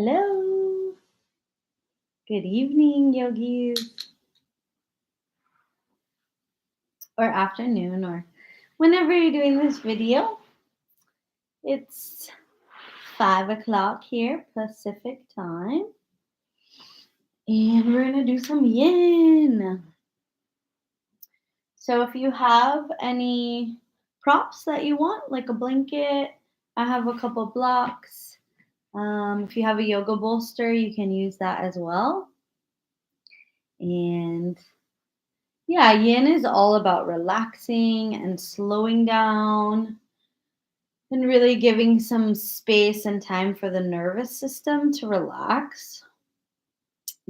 Hello. Good evening, yogis, or afternoon, or whenever you're doing this video. It's 5 o'clock here, Pacific time, and we're gonna do some yin. So, if you have any props that you want, like a blanket, I have a couple blocks. If you have a yoga bolster, you can use that as well. And yeah, yin is all about relaxing and slowing down and really giving some space and time for the nervous system to relax.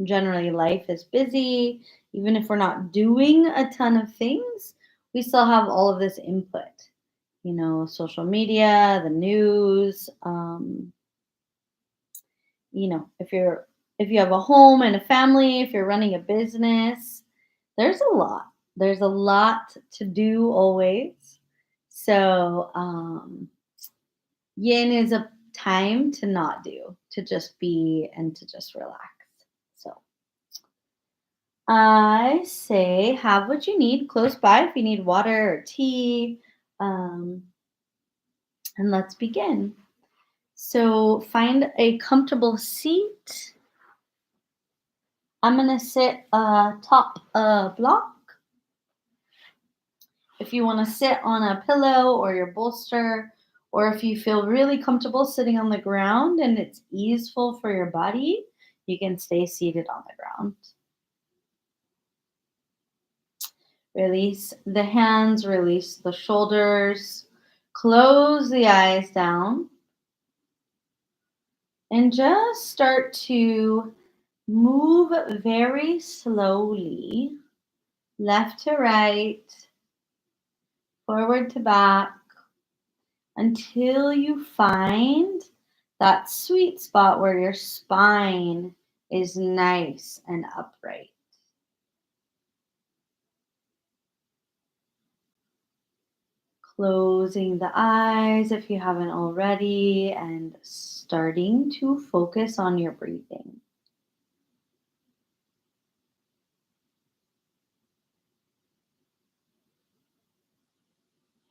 Generally, life is busy. Even if we're not doing a ton of things, we still have all of this input. Social media, the news. If you have a home and a family, if you're running a business, there's a lot. There's a lot to do always. So, yin is a time to not do, to just be and to just relax. So, I say have what you need close by if you need water or tea. Um, and let's begin. So, find a comfortable seat. I'm going to sit top block. If you want to sit on a pillow or your bolster, or if you feel really comfortable sitting on the ground and it's easeful for your body, you can stay seated on the ground. Release the hands, release the shoulders, close the eyes down, and just start to move very slowly, left to right, forward to back, until you find that sweet spot where your spine is nice and upright. Closing the eyes if you haven't already and starting to focus on your breathing.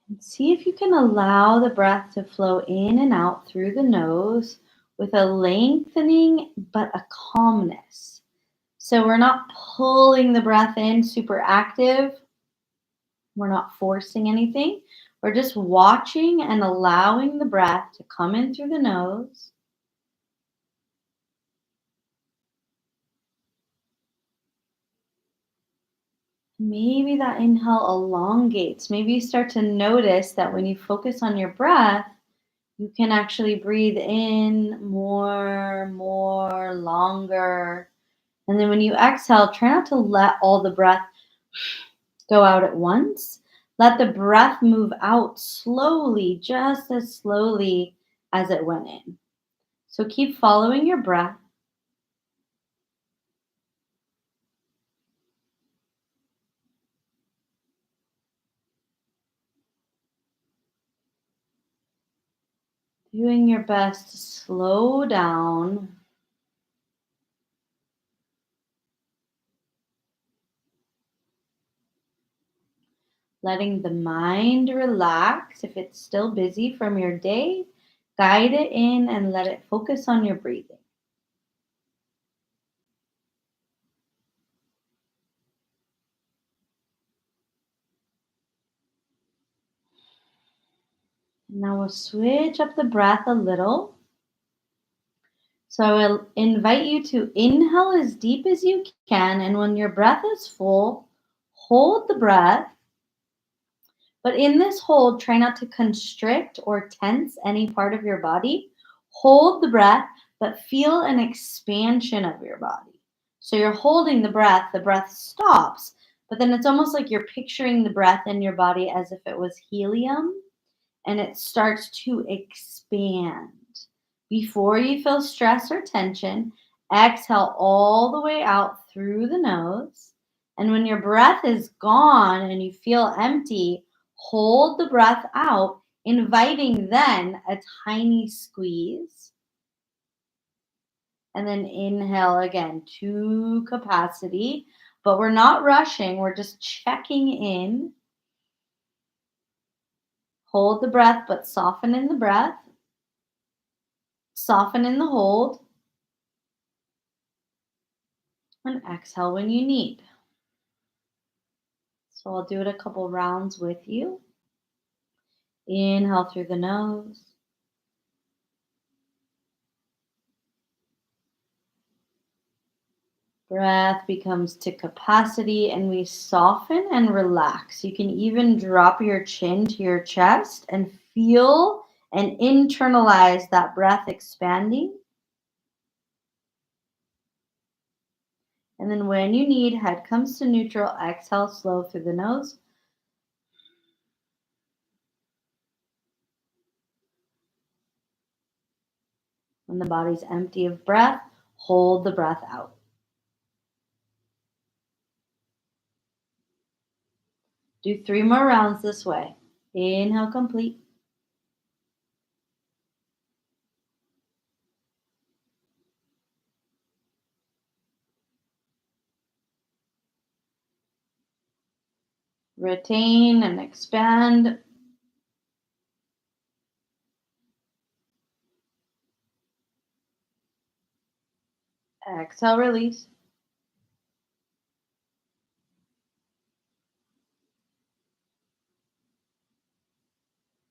And see if you can allow the breath to flow in and out through the nose with a lengthening but a calmness. So we're not pulling the breath in super active. We're not forcing anything. We're just watching and allowing the breath to come in through the nose. Maybe that inhale elongates. Maybe you start to notice that when you focus on your breath, you can actually breathe in more, longer. And then when you exhale, try not to let all the breath go out at once. Let the breath move out slowly, just as slowly as it went in. So keep following your breath. Doing your best to slow down. Letting the mind relax. If it's still busy from your day, guide it in and let it focus on your breathing. Now we'll switch up the breath a little. So I will invite you to inhale as deep as you can. And when your breath is full, hold the breath. But in this hold, try not to constrict or tense any part of your body. Hold the breath, but feel an expansion of your body. So you're holding the breath stops, but then it's almost like you're picturing the breath in your body as if it was helium and it starts to expand. Before you feel stress or tension, exhale all the way out through the nose. And when your breath is gone and you feel empty, hold the breath out, inviting then a tiny squeeze. And then inhale again to capacity. But we're not rushing, we're just checking in. Hold the breath, but soften in the breath. Soften in the hold. And exhale when you need. So I'll do it a couple rounds with you. Inhale through the nose. Breath becomes to capacity and we soften and relax. You can even drop your chin to your chest and feel and internalize that breath expanding. And then when you need, head comes to neutral. Exhale slow through the nose. When the body's empty of breath, hold the breath out. Do 3 more rounds this way. Inhale complete. Retain and expand. Exhale, release.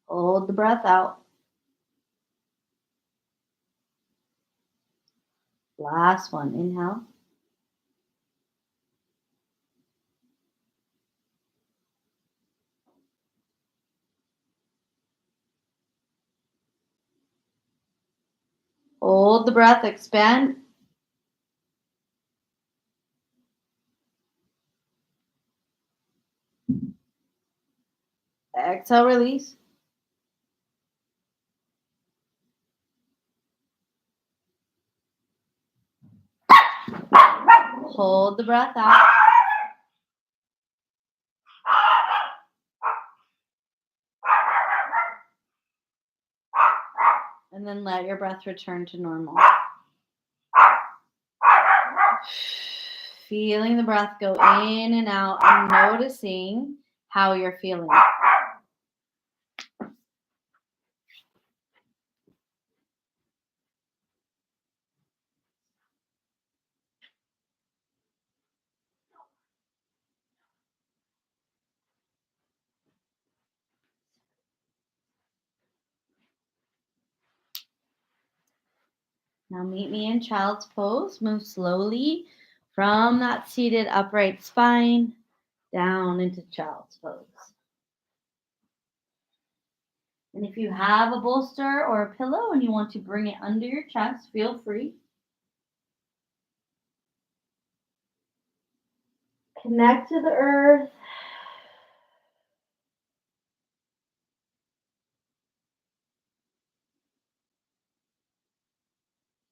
Hold the breath out. Last one. Inhale. Hold the breath. Expand. Exhale, release. Hold the breath out. And then let your breath return to normal. Feeling the breath go in and out and noticing how you're feeling. Now meet me in child's pose. Move slowly from that seated upright spine down into child's pose. And if you have a bolster or a pillow and you want to bring it under your chest, feel free. Connect to the earth.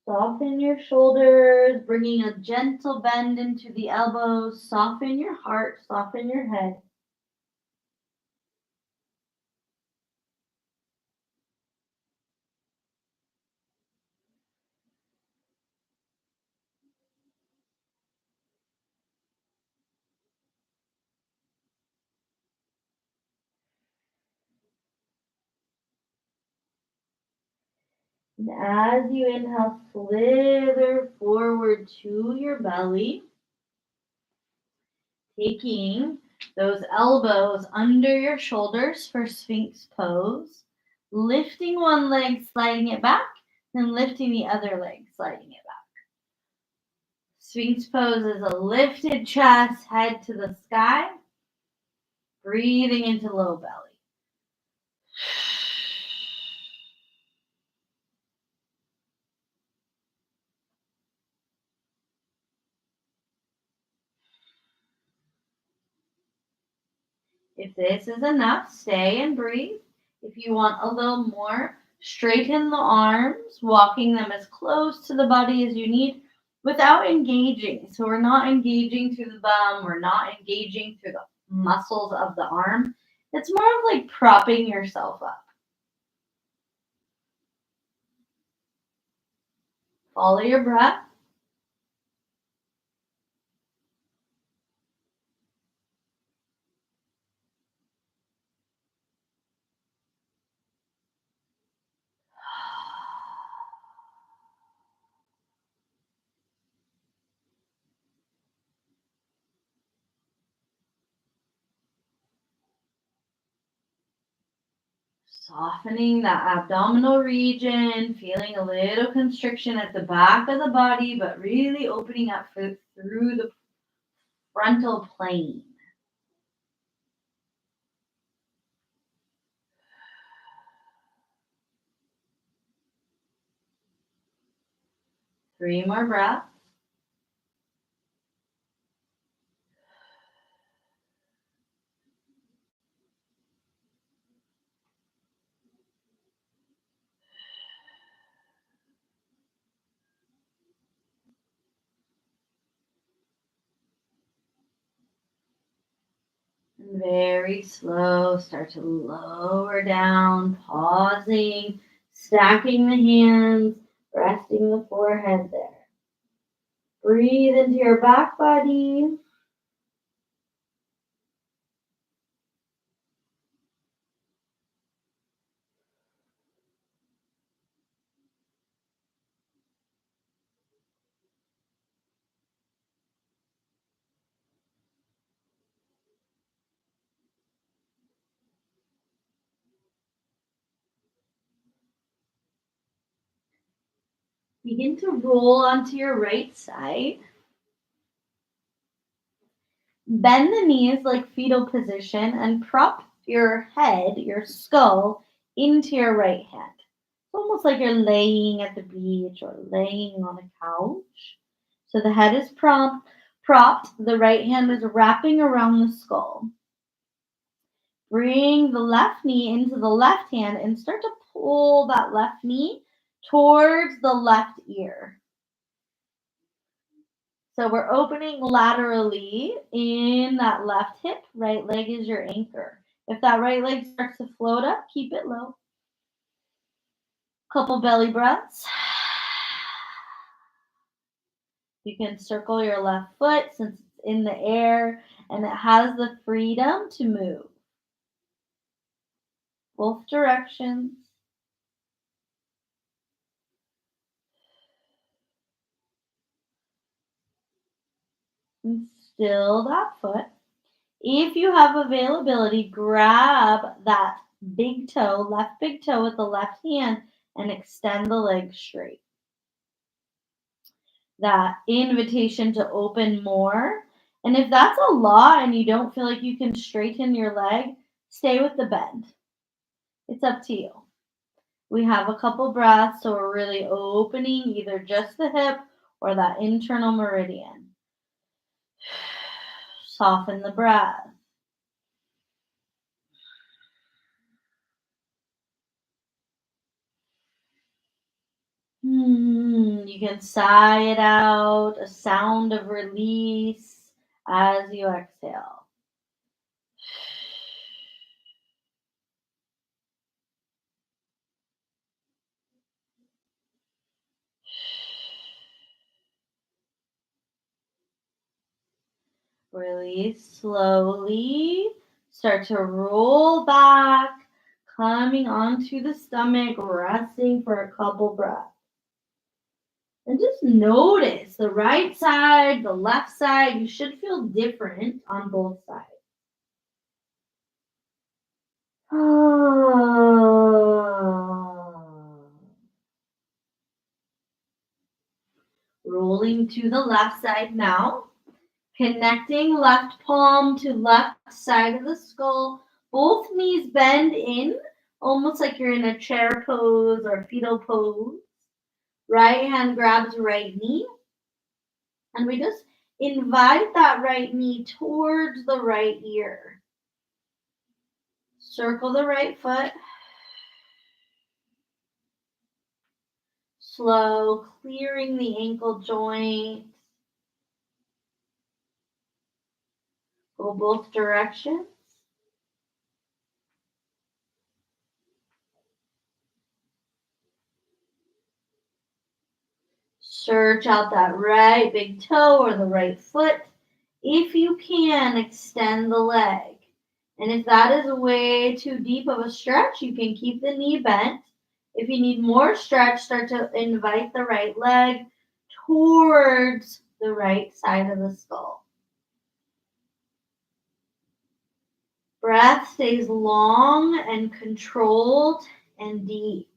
Soften your shoulders, bringing a gentle bend into the elbows. Soften your heart, soften your head. And as you inhale, slither forward to your belly, taking those elbows under your shoulders for Sphinx pose, lifting one leg, sliding it back, then lifting the other leg, sliding it back. Sphinx pose is a lifted chest, head to the sky, breathing into low belly. If this is enough, stay and breathe. If you want a little more, straighten the arms, walking them as close to the body as you need without engaging. So we're not engaging through the bum, we're not engaging through the muscles of the arm. It's more of like propping yourself up. Follow your breath. Softening that abdominal region, feeling a little constriction at the back of the body, but really opening up through the frontal plane. Three more breaths. And very slow, start to lower down, pausing, stacking the hands, resting the forehead there. Breathe into your back body. Begin to roll onto your right side. Bend the knees like fetal position and prop your head, your skull, into your right hand. It's almost like you're laying at the beach or laying on a couch. So the head is propped, the right hand is wrapping around the skull. Bring the left knee into the left hand and start to pull that left knee towards the left ear. So we're opening laterally in that left hip. Right leg is your anchor. If that right leg starts to float up, keep it low. Couple belly breaths. You can circle your left foot since it's in the air and it has the freedom to move. Both directions. And still that foot. If you have availability, grab that big toe, left big toe with the left hand and extend the leg straight. That invitation to open more. And if that's a lot and you don't feel like you can straighten your leg, stay with the bend. It's up to you. We have a couple breaths, so we're really opening either just the hip or that internal meridian. Soften the breath. You can sigh it out, a sound of release as you exhale. Release slowly. Start to roll back, coming onto the stomach, resting for a couple breaths. And just notice the right side, the left side. You should feel different on both sides. Rolling to the left side now. Connecting left palm to left side of the skull. Both knees bend in, almost like you're in a chair pose or fetal pose. Right hand grabs right knee. And we just invite that right knee towards the right ear. Circle the right foot. Slow, clearing the ankle joint. Go both directions. Search out that right big toe or the right foot. If you can, extend the leg. And if that is way too deep of a stretch, you can keep the knee bent. If you need more stretch, start to invite the right leg towards the right side of the skull. breath stays long and controlled and deep.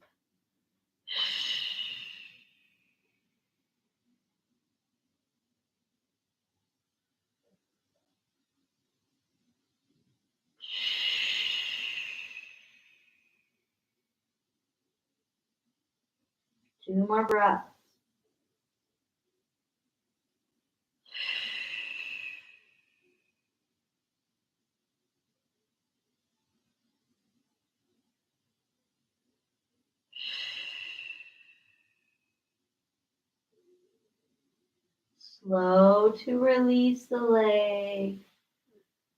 Two more breaths. Slow to release the leg.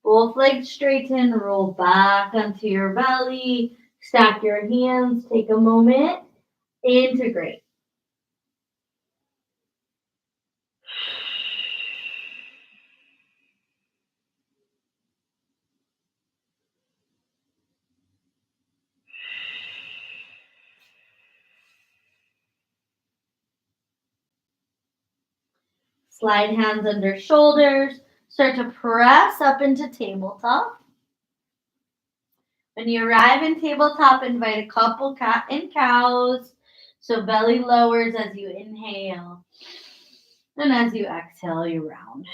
Both legs straighten, roll back onto your belly, stack your hands, take a moment, integrate. Slide hands under shoulders, start to press up into tabletop. When you arrive in tabletop, invite a couple cat and cows. So belly lowers as you inhale. And as you exhale, you round.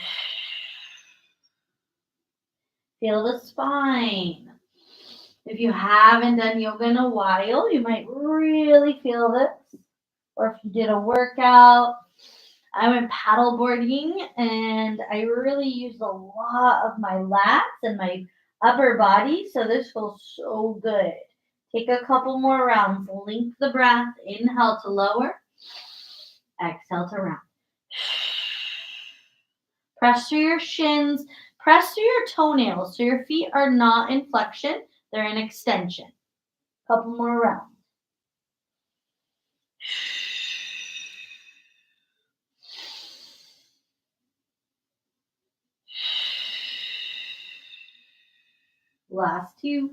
Feel the spine. If you haven't done yoga in a while, you might really feel this. Or if you did a workout. I went paddleboarding and I really used a lot of my lats and my upper body. So this feels so good. Take a couple more rounds. Link the breath. Inhale to lower. Exhale to round. Press through your shins. Press through your toenails so your feet are not in flexion. They're in extension. Couple more rounds. Last two.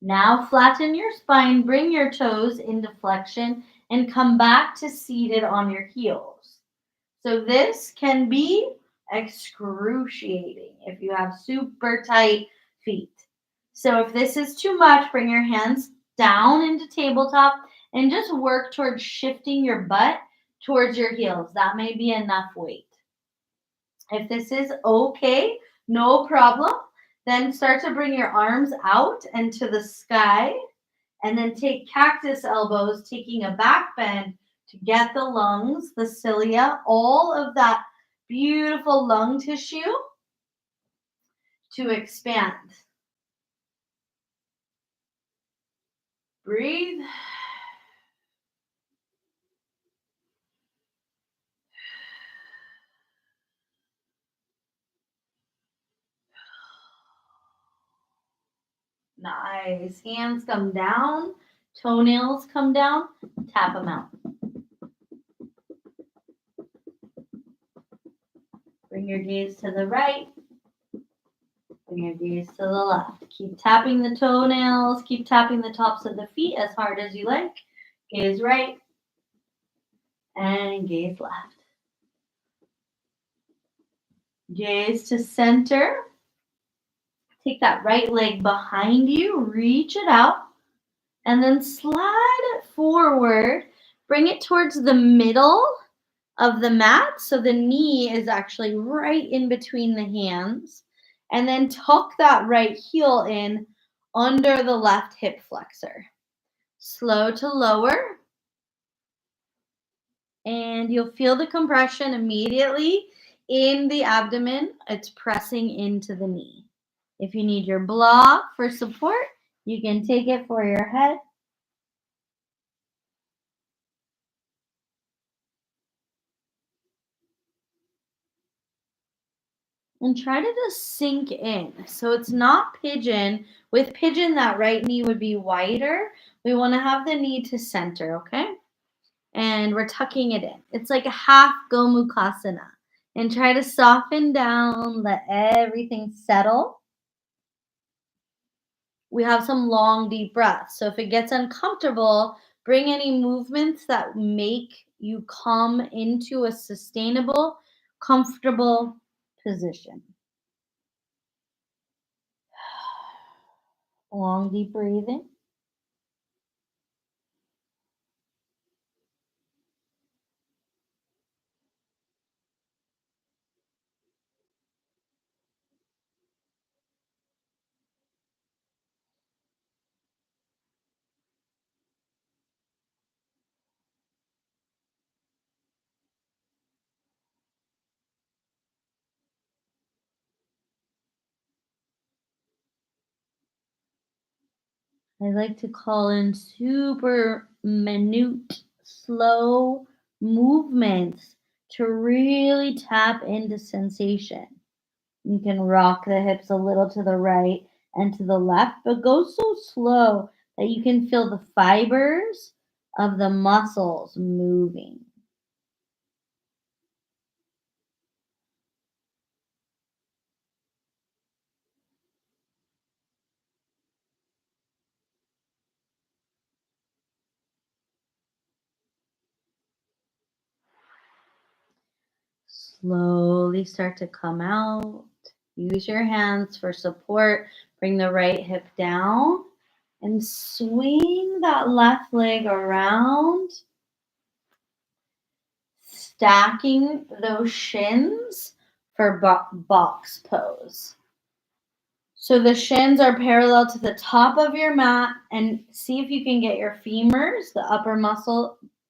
Now flatten your spine, bring your toes into flexion, and come back to seated on your heels. So this can be excruciating if you have super tight feet. So if this is too much, bring your hands down into tabletop and just work towards shifting your butt towards your heels. That may be enough weight. If this is okay, no problem, then start to bring your arms out and to the sky, and then take cactus elbows, taking a back bend to get the lungs, the cilia, all of that beautiful lung tissue to expand. Breathe. Nice. Hands come down, toenails come down, tap them out. Bring your gaze to the right. Bring your gaze to the left. Keep tapping the toenails. Keep tapping the tops of the feet as hard as you like. Gaze right and gaze left. Gaze to center. Take that right leg behind you. Reach it out. And then slide it forward. Bring it towards the middle of the mat. So the knee is actually right in between the hands. And then tuck that right heel in under the left hip flexor. Slow to lower. And you'll feel the compression immediately in the abdomen. It's pressing into the knee. If you need your block for support, you can take it for your head. And try to just sink in. So it's not pigeon. With pigeon, that right knee would be wider. We want to have the knee to center, okay? And we're tucking it in. It's like a half Gomukhasana. And try to soften down, let everything settle. We have some long, deep breaths. So if it gets uncomfortable, bring any movements that make you come into a sustainable, comfortable position. Long, deep breathing. I like to call in super minute, slow movements to really tap into sensation. You can rock the hips a little to the right and to the left, but go so slow that you can feel the fibers of the muscles moving. Slowly start to come out. Use your hands for support. Bring the right hip down and swing that left leg around, stacking those shins for box pose. So the shins are parallel to the top of your mat, and see if you can get your femurs, the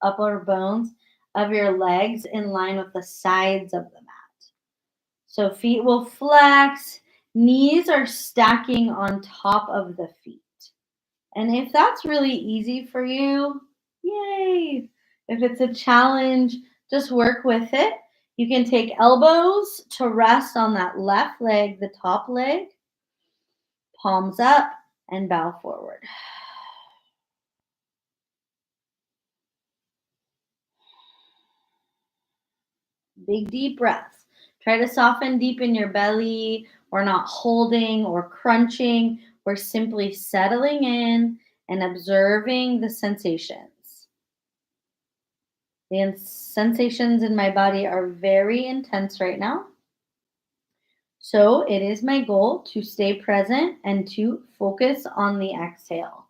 upper bones of your legs, in line with the sides of the mat. So feet will flex, knees are stacking on top of the feet. And if that's really easy for you, yay. If it's a challenge, just work with it. You can take elbows to rest on that left leg, the top leg, palms up, and bow forward. Big deep breaths. Try to soften deep in your belly. We're not holding or crunching. We're simply settling in and observing the sensations. The sensations in my body are very intense right now. So it is my goal to stay present and to focus on the exhale.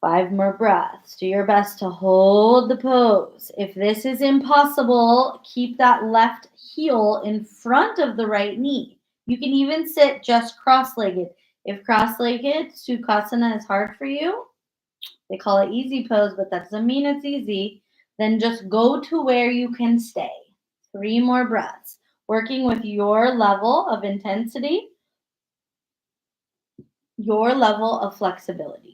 5 more breaths. Do your best to hold the pose. If this is impossible, keep that left heel in front of the right knee. You can even sit just cross legged. If cross legged Sukhasana is hard for you, they call it easy pose, but that doesn't mean it's easy. Then just go to where you can stay. 3 more breaths. Working with your level of intensity, your level of flexibility.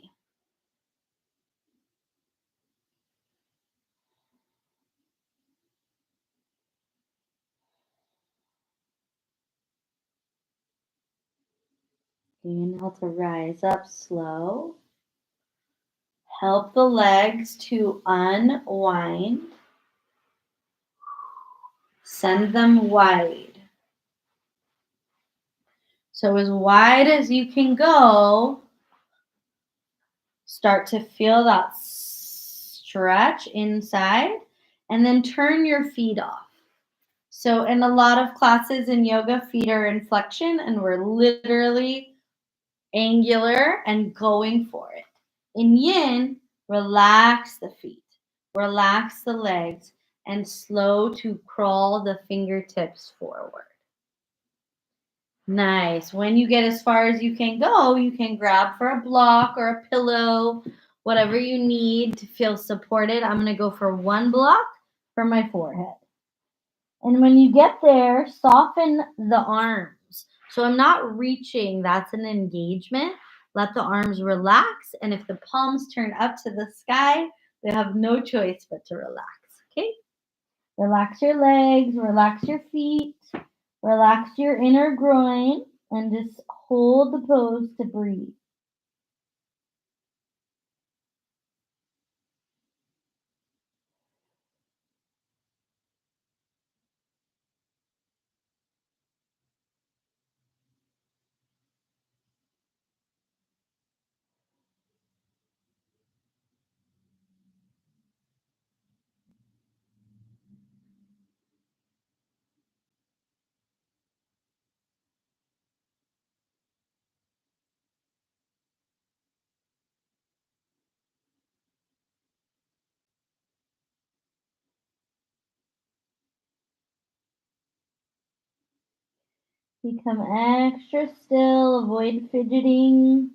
Inhale to rise up slow. Help the legs to unwind. Send them wide. So, as wide as you can go, start to feel that stretch inside, and then turn your feet off. So, in a lot of classes in yoga, feet are in flexion, and we're literally angular and going for it. In yin, relax the feet, relax the legs, and slow to crawl the fingertips forward. Nice. When you get as far as you can grab for a block or a pillow, whatever you need to feel supported. I'm going to go for one block for my forehead. And when you get there, soften the arms. So I'm not reaching, that's an engagement. Let the arms relax. And if the palms turn up to the sky, they have no choice but to relax. Okay? Relax your legs, relax your feet, relax your inner groin, and just hold the pose to breathe. Become extra still, avoid fidgeting.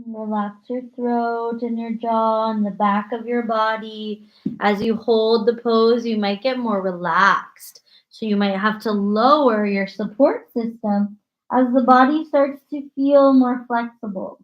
Relax your throat and your jaw and the back of your body. As you hold the pose, you might get more relaxed. So you might have to lower your support system as the body starts to feel more flexible.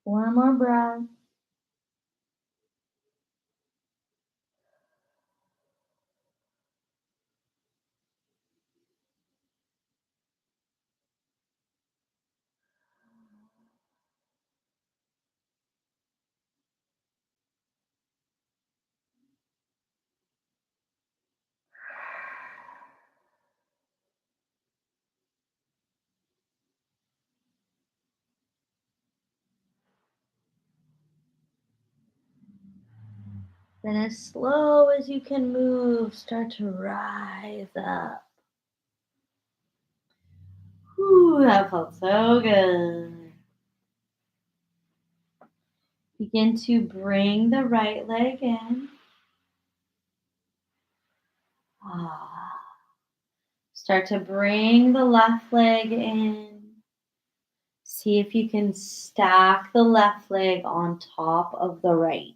Four more breaths. Then, as slow as you can move, start to rise up. Whew, that felt so good. Begin to bring the right leg in. Ah. Start to bring the left leg in. See if you can stack the left leg on top of the right.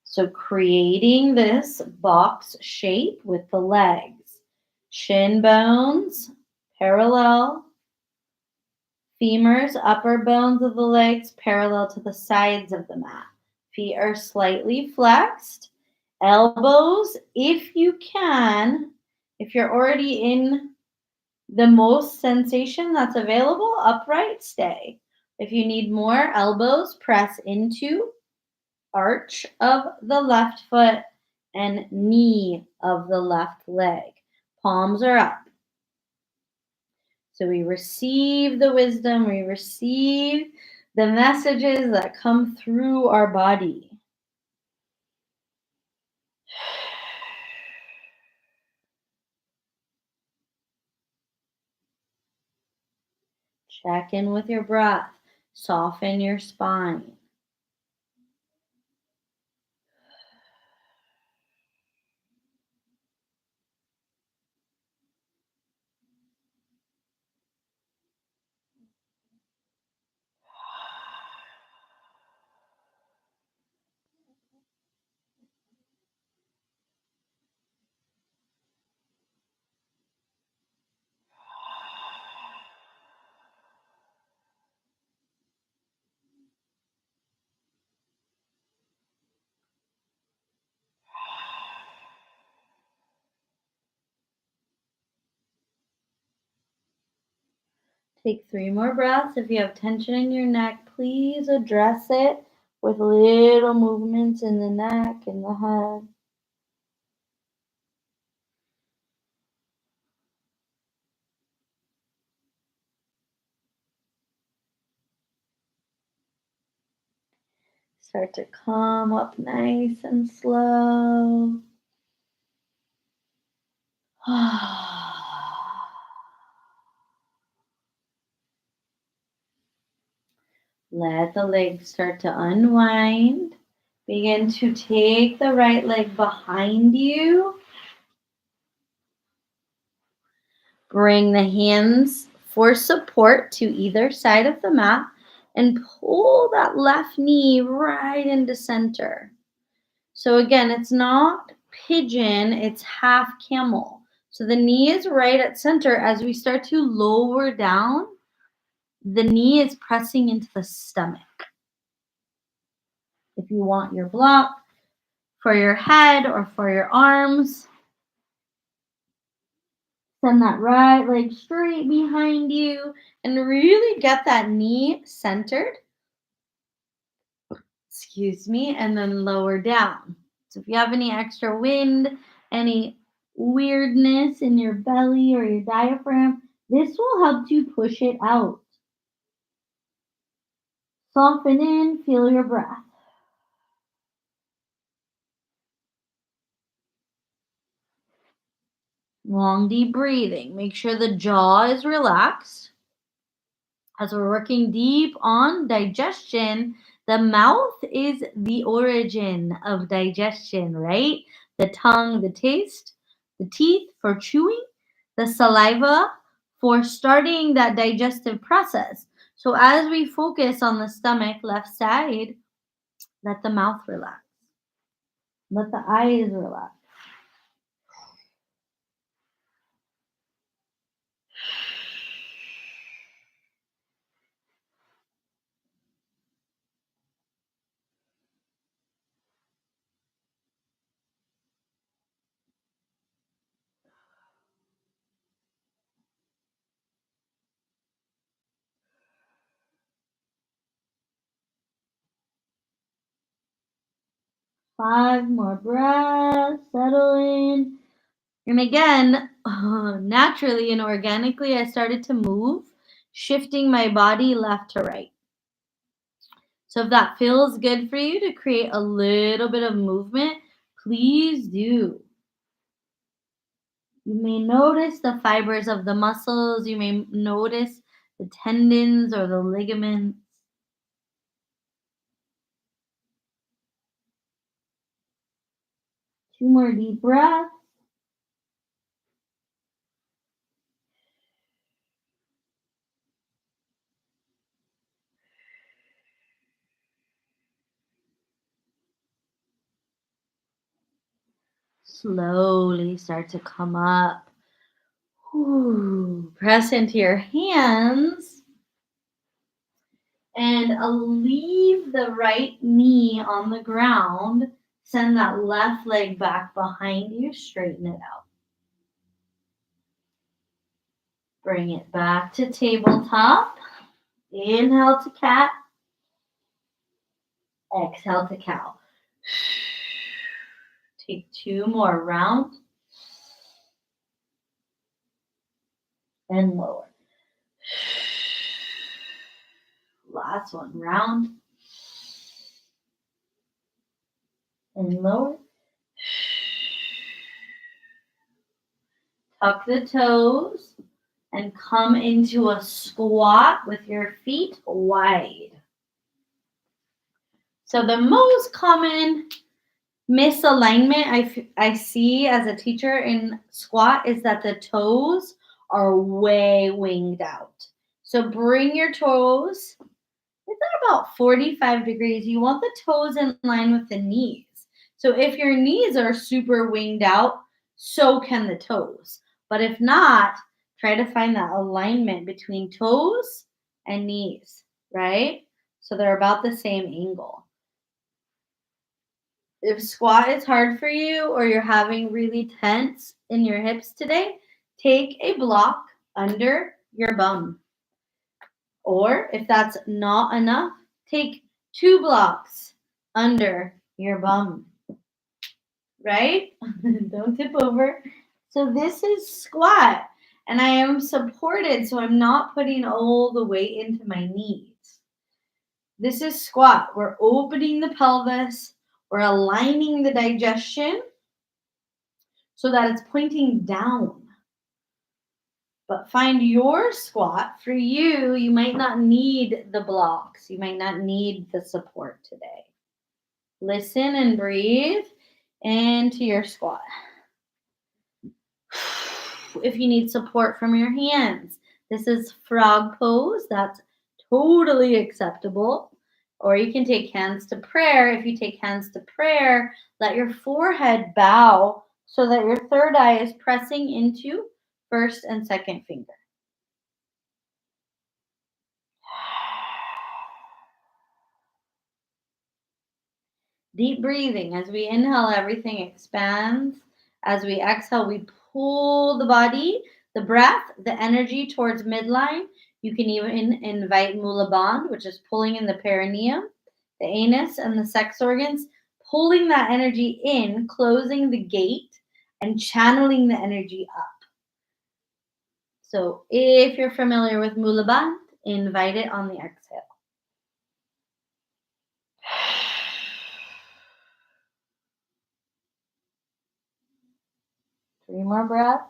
So creating this box shape with the legs. Shin bones parallel. Femurs, upper bones of the legs parallel to the sides of the mat. Feet are slightly flexed. Elbows, if you can, if you're already in the most sensation that's available, upright, stay. If you need more, elbows press into arch of the left foot and knee of the left leg. Palms are up. So we receive the wisdom, we receive the messages that come through our body. Check in with your breath. Soften your spine. Take 3 more breaths. If you have tension in your neck, please address it with little movements in the neck and the head. Start to come up nice and slow. Let the legs start to unwind. Begin to take the right leg behind you. Bring the hands for support to either side of the mat and pull that left knee right into center. So again, it's not pigeon, it's half camel. So the knee is right at center as we start to lower down the knee is pressing into the stomach. If you want your block for your head or for your arms, send that right leg straight behind you and really get that knee centered. Excuse me, and then lower down. So if you have any extra wind, any weirdness in your belly or your diaphragm, this will help you push it out. Soften in, feel your breath. Long, deep breathing. Make sure the jaw is relaxed. As we're working deep on digestion, the mouth is the origin of digestion, right? The tongue, the taste, the teeth for chewing, the saliva for starting that digestive process. So as we focus on the stomach, left side, let the mouth relax. Let the eyes relax. Five more breaths, settle in. And again, naturally and organically, I started to move, shifting my body left to right. So if that feels good for you to create a little bit of movement, please do. You may notice the fibers of the muscles, you may notice the tendons or the ligaments. Two more deep breaths. Slowly start to come up. Press into your hands and leave the right knee on the ground. Send that left leg back behind you. Straighten it out. Bring it back to tabletop. Inhale to cat. Exhale to cow. Take two more round and lower. Last one round and lower. Tuck the toes and come into a squat with your feet wide. So the most common misalignment I see as a teacher in squat is that the toes are way winged out. So bring your toes, it's at about 45 degrees. You want the toes in line with the knees. So if your knees are super winged out, so can the toes. But if not, try to find that alignment between toes and knees, right? So they're about the same angle. If squat is hard for you or you're having really tense in your hips today, take a block under your bum. Or if that's not enough, take 2 blocks under your bum. Right? Don't tip over. So this is squat and I am supported, so I'm not putting all the weight into my knees. This is squat. We're opening the pelvis, we're aligning the digestion so that it's pointing down. But find your squat. For you, you might not need the blocks. You might not need the support today. Listen and breathe into your squat. If you need support from your hands, this is frog pose. That's totally acceptable. Or you can take hands to prayer. If you take hands to prayer, let your forehead bow so that your third eye is pressing into first and second finger. Deep breathing. As we inhale, everything expands. As we exhale, we pull the body, the breath, the energy towards midline. You can even invite Mula Bandh, which is pulling in the perineum, the anus, and the sex organs, pulling that energy in, closing the gate, and channeling the energy up. So if you're familiar with Mula Bandh, invite it on the exhale. 3 more breaths.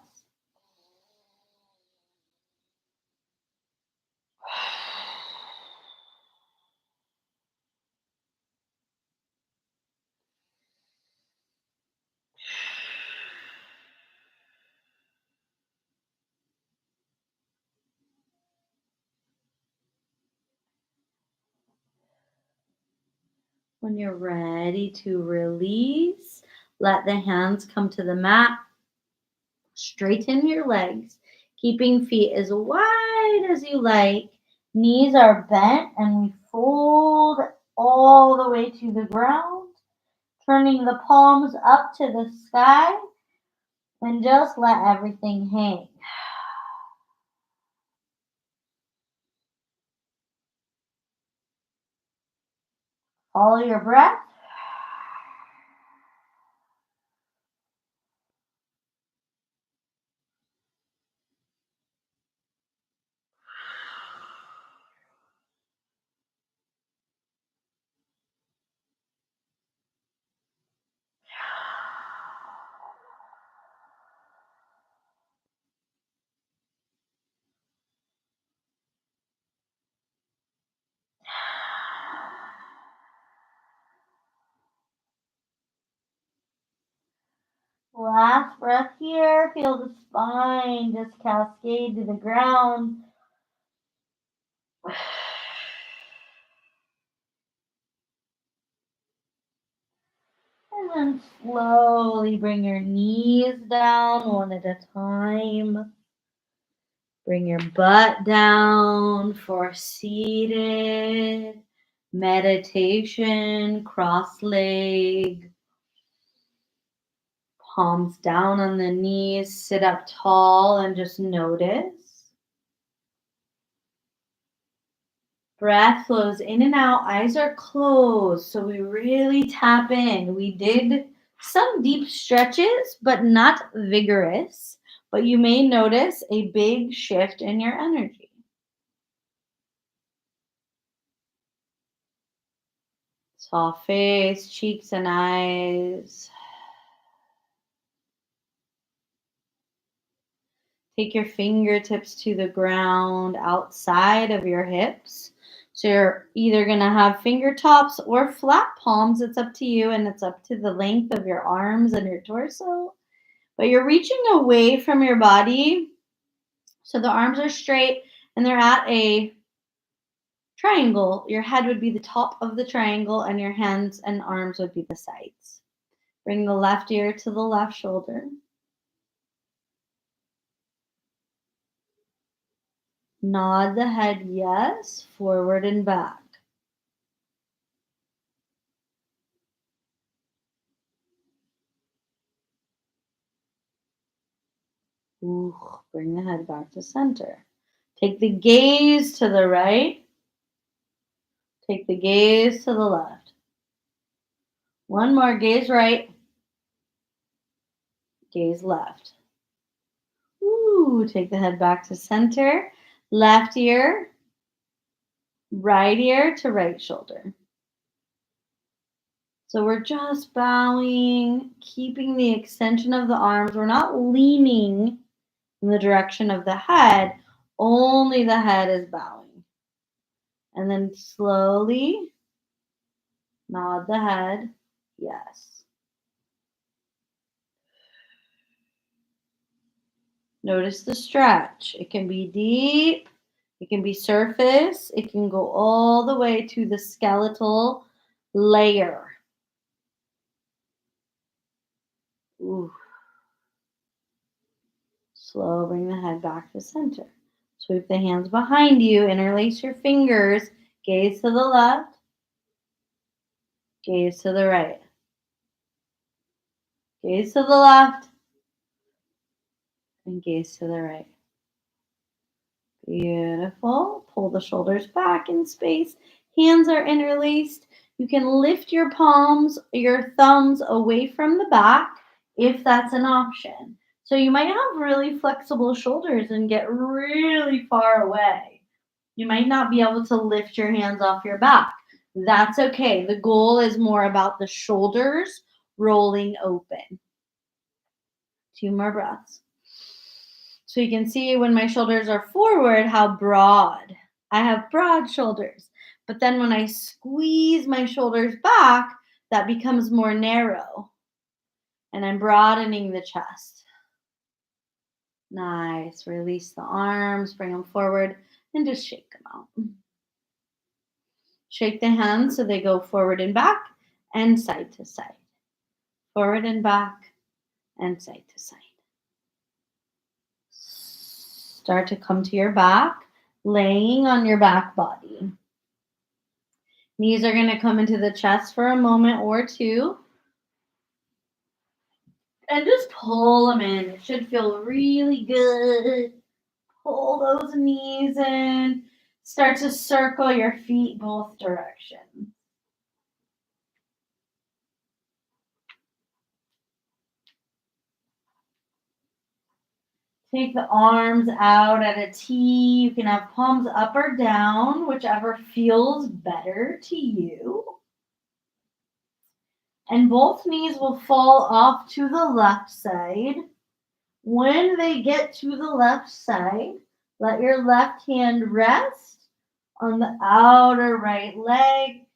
When you're ready to release, let the hands come to the mat. Straighten your legs, keeping feet as wide as you like. Knees are bent and we fold all the way to the ground, turning the palms up to the sky, and just let everything hang. Follow your breath. Last breath here. Feel the spine just cascade to the ground. And then slowly bring your knees down one at a time. Bring your butt down for seated meditation, cross leg, palms down on the knees, sit up tall and just notice. Breath flows in and out, eyes are closed, so we really tap in. We did some deep stretches, but not vigorous, but you may notice a big shift in your energy. Soft face, cheeks, and eyes. Take your fingertips to the ground outside of your hips. So you're either going to have finger tops or flat palms. It's up to you, and it's up to the length of your arms and your torso. But you're reaching away from your body. So the arms are straight and they're at a triangle. Your head would be the top of the triangle, and your hands and arms would be the sides. Bring the left ear to the left shoulder. Nod the head yes, forward and back. Ooh, bring the head back to center. Take the gaze to the right. Take the gaze to the left. One more, gaze right. Gaze left. Ooh, take the head back to center. Left ear, right ear to right shoulder. So we're just bowing, keeping the extension of the arms. We're not leaning in the direction of the head, only the head is bowing. And then slowly nod the head, yes. Notice the stretch. It can be deep, it can be surface, it can go all the way to the skeletal layer. Ooh. Slow, bring the head back to center. Sweep the hands behind you, interlace your fingers, gaze to the left, Gaze to the right. Gaze to the left. And gaze to the right. Beautiful. Pull the shoulders back in space. Hands are interlaced. You can lift your palms, your thumbs away from the back if that's an option. So you might have really flexible shoulders and get really far away. You might not be able to lift your hands off your back. That's okay. The goal is more about the shoulders rolling open. 2 more breaths. So you can see when my shoulders are forward how broad. I have broad shoulders. But then when I squeeze my shoulders back, that becomes more narrow. And I'm broadening the chest. Nice. Release the arms, bring them forward, and just shake them out. Shake the hands so they go forward and back and side to side. Forward and back and side to side. Start to come to your back, laying on your back body. Knees are going to come into the chest for a moment or two. And just pull them in. It should feel really good. Pull those knees in. Start to circle your feet both directions. Take the arms out at a T. You can have palms up or down, whichever feels better to you. And both knees will fall off to the left side. When they get to the left side, let your left hand rest on the outer right leg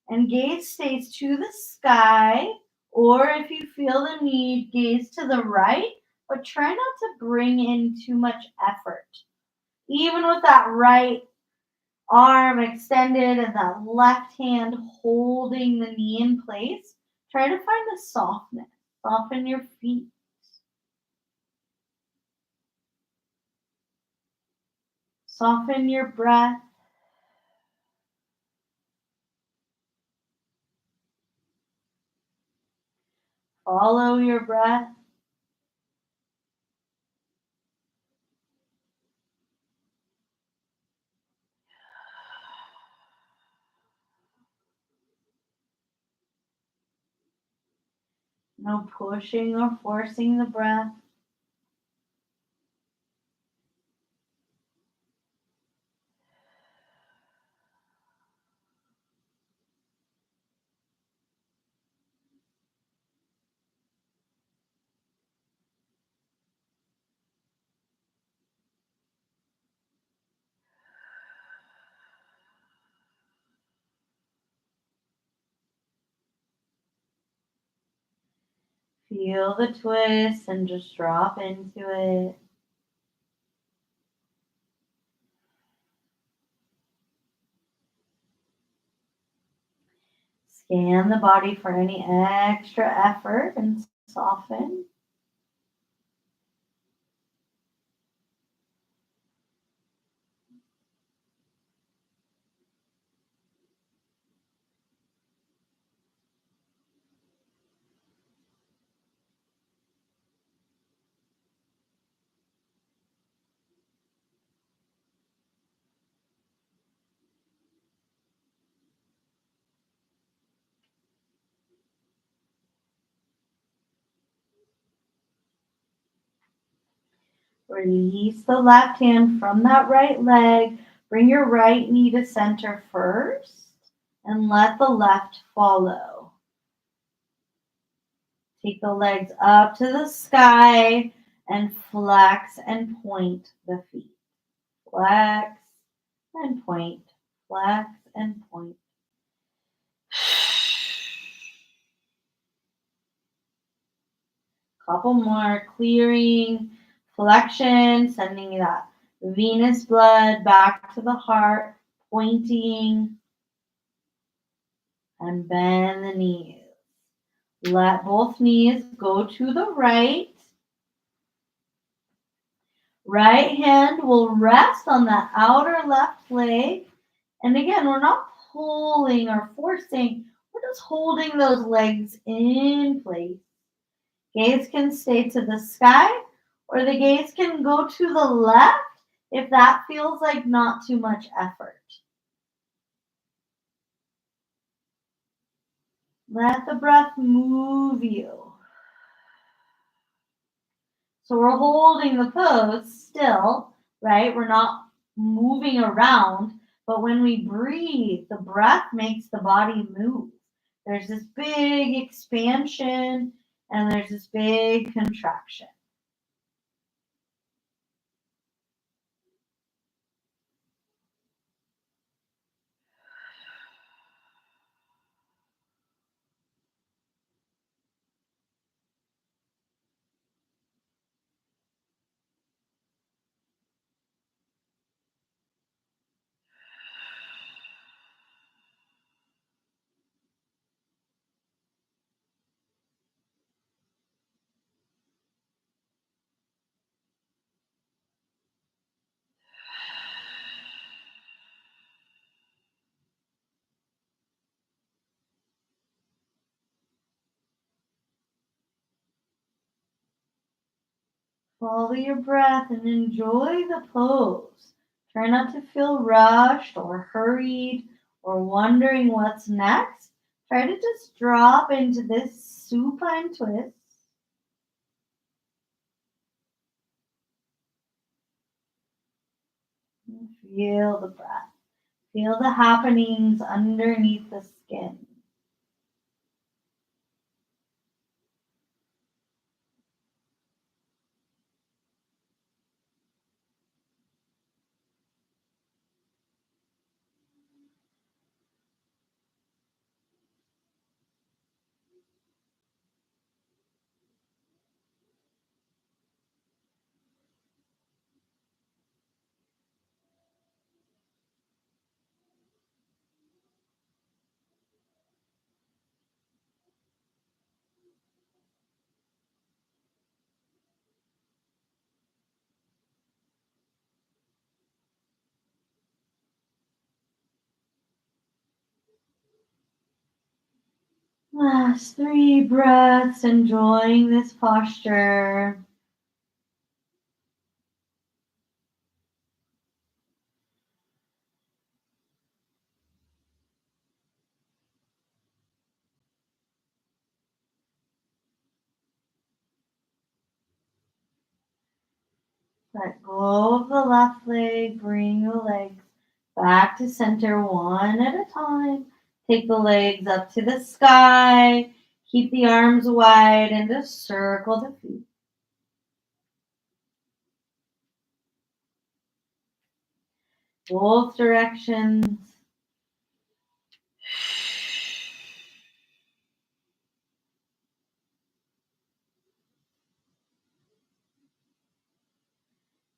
and gaze stays to the sky, or if you feel the need, gaze to the right, but try not to bring in too much effort. Even with that right arm extended and that left hand holding the knee in place, try to find a softness. Soften your feet. Soften your breath. Follow your breath. No pushing or forcing the breath. Feel the twist and just drop into it. Scan the body for any extra effort and soften. Release the left hand from that right leg. Bring your right knee to center first and let the left follow. Take the legs up to the sky and flex and point the feet. Flex and point. Flex and point. Couple more, clearing, flexion, sending that venous blood back to the heart, pointing, and bend the knees. Let both knees go to the right. Right hand will rest on the outer left leg. And again, we're not pulling or forcing. We're We're just holding those legs in place. Gaze can stay to the sky, or the gaze can go to the left if that feels like not too much effort. Let the breath move you. So we're holding the pose still, right? We're not moving around, but when we breathe, the breath makes the body move. There's this big expansion and there's this big contraction. Follow your breath and enjoy the pose. Try not to feel rushed or hurried or wondering what's next. Try to just drop into this supine twist. And feel the breath. Feel the happenings underneath the skin. Last 3 breaths, enjoying this posture. Let go of the left leg, bring the legs back to center one at a time. Take the legs up to the sky. Keep the arms wide and just circle the feet. Both directions.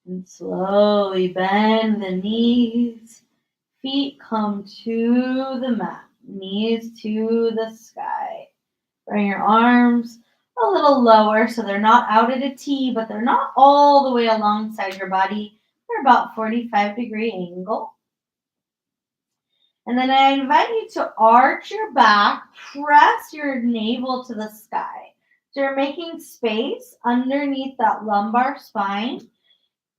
And slowly bend the knees. Feet come to the mat. Knees to the sky. Bring your arms a little lower so they're not out at a T, but they're not all the way alongside your body. They're about 45-degree angle. And then I invite you to arch your back, press your navel to the sky. So you're making space underneath that lumbar spine.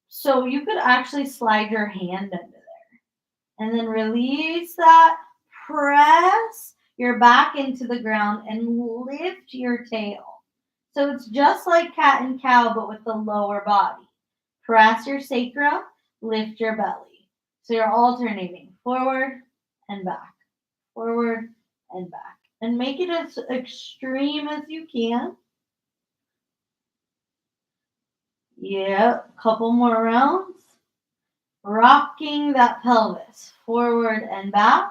So you could actually slide your hand under there. And then release that. Press your back into the ground and lift your tail. So it's just like cat and cow, but with the lower body. Press your sacrum, lift your belly. So you're alternating forward and back, forward and back. And make it as extreme as you can. Yep, couple more rounds. Rocking that pelvis forward and back.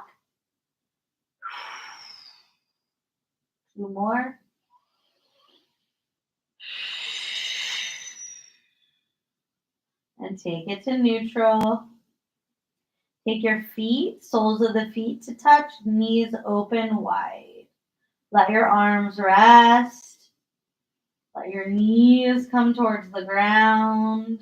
2 more. And take it to neutral. Take your feet, soles of the feet to touch, knees open wide. Let your arms rest. Let your knees come towards the ground.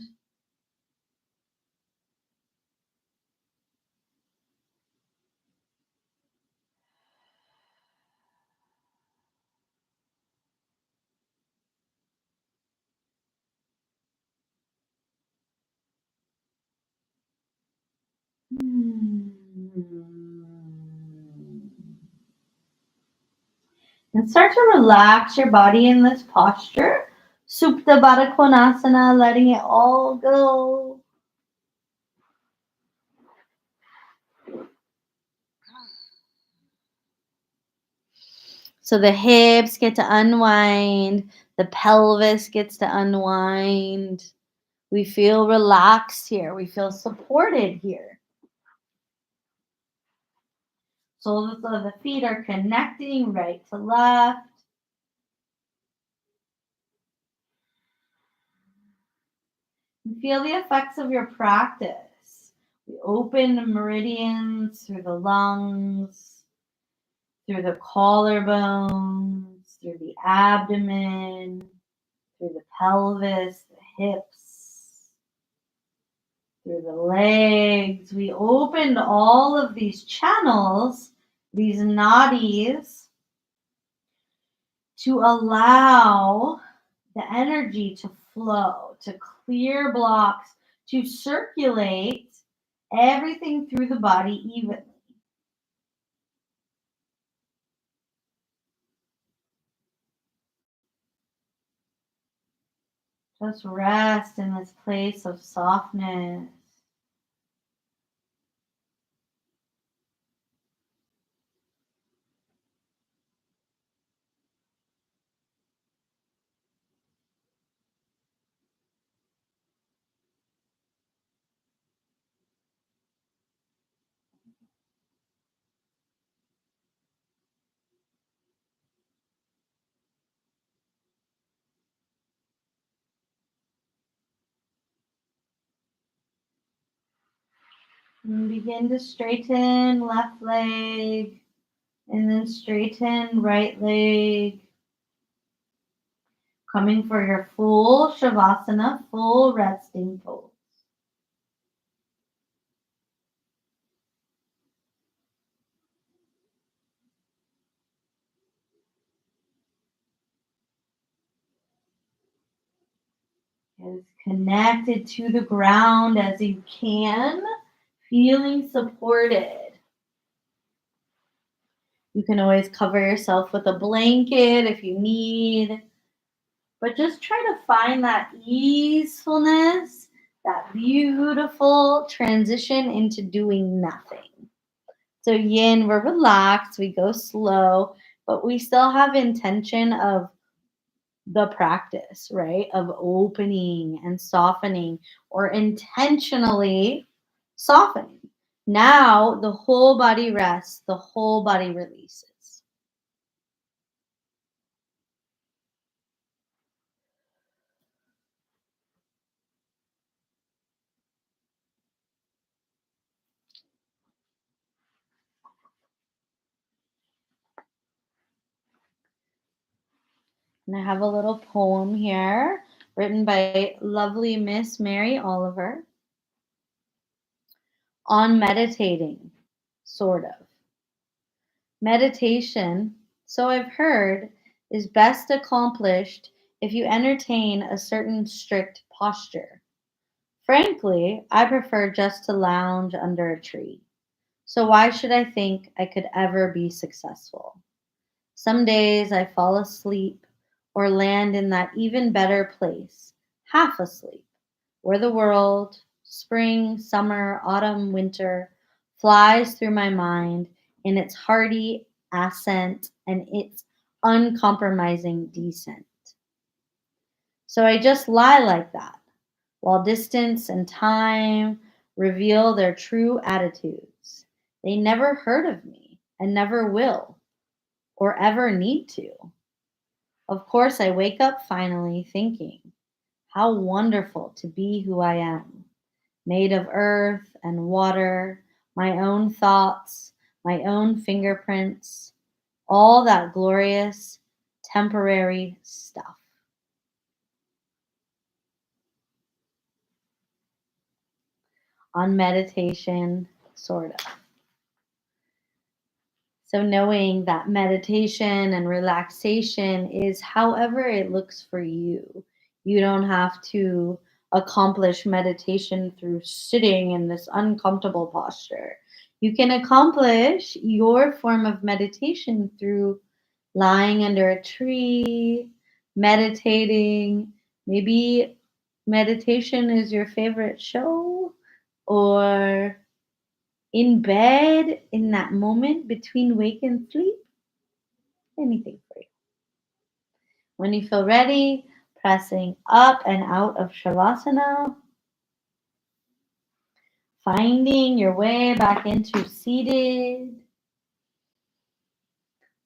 And start to relax your body in this posture. Supta Baddha Konasana, letting it all go. So the hips get to unwind, the pelvis gets to unwind. We feel relaxed here, we feel supported here. Soles of the feet are connecting right to left. And feel the effects of your practice. We open the meridians through the lungs, through the collarbones, through the abdomen, through the pelvis, the hips, through the legs. We opened all of these channels, these nadis, to allow the energy to flow, to clear blocks, to circulate everything through the body evenly. Just rest in this place of softness. And begin to straighten left leg and then straighten right leg. Coming for your full Shavasana, full resting pose. As connected to the ground as you can, feeling supported. You can always cover yourself with a blanket if you need, but just try to find that easefulness, that beautiful transition into doing nothing. So, yin, we're relaxed, we go slow, but we still have intention of the practice, right? Of opening and softening or intentionally softening. Now the whole body rests, the whole body releases. And I have a little poem here written by lovely Miss Mary Oliver on meditating, sort of. Meditation, so I've heard, is best accomplished if you entertain a certain strict posture. Frankly, I prefer just to lounge under a tree. So why should I think I could ever be successful? Some days I fall asleep or land in that even better place, half asleep, where the world, spring, summer, autumn, winter, flies through my mind in its hearty ascent and its uncompromising descent. So I just lie like that, while distance and time reveal their true attitudes. They never heard of me and never will or ever need to. Of course, I wake up finally thinking, how wonderful to be who I am, made of earth and water, my own thoughts, my own fingerprints, all that glorious, temporary stuff. On meditation, sort of. So, knowing that meditation and relaxation is however it looks for you. You don't have to accomplish meditation through sitting in this uncomfortable posture. You can accomplish your form of meditation through lying under a tree, meditating. Maybe meditation is your favorite show, or in bed in that moment between wake and sleep. Anything for you. When you feel ready, pressing up and out of Shavasana, finding your way back into seated,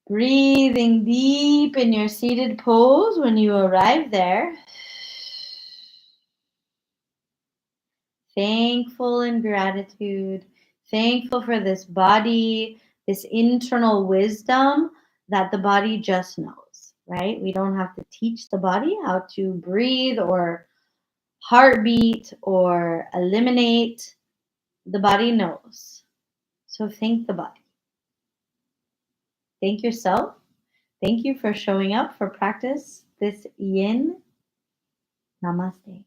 breathing deep in your seated pose when you arrive there. Thankful in gratitude, thankful for this body, this internal wisdom that the body just knows, right? We don't have to teach the body how to breathe or heartbeat or eliminate. The body knows. So thank the body. Thank yourself. Thank you for showing up for practice this yin. Namaste.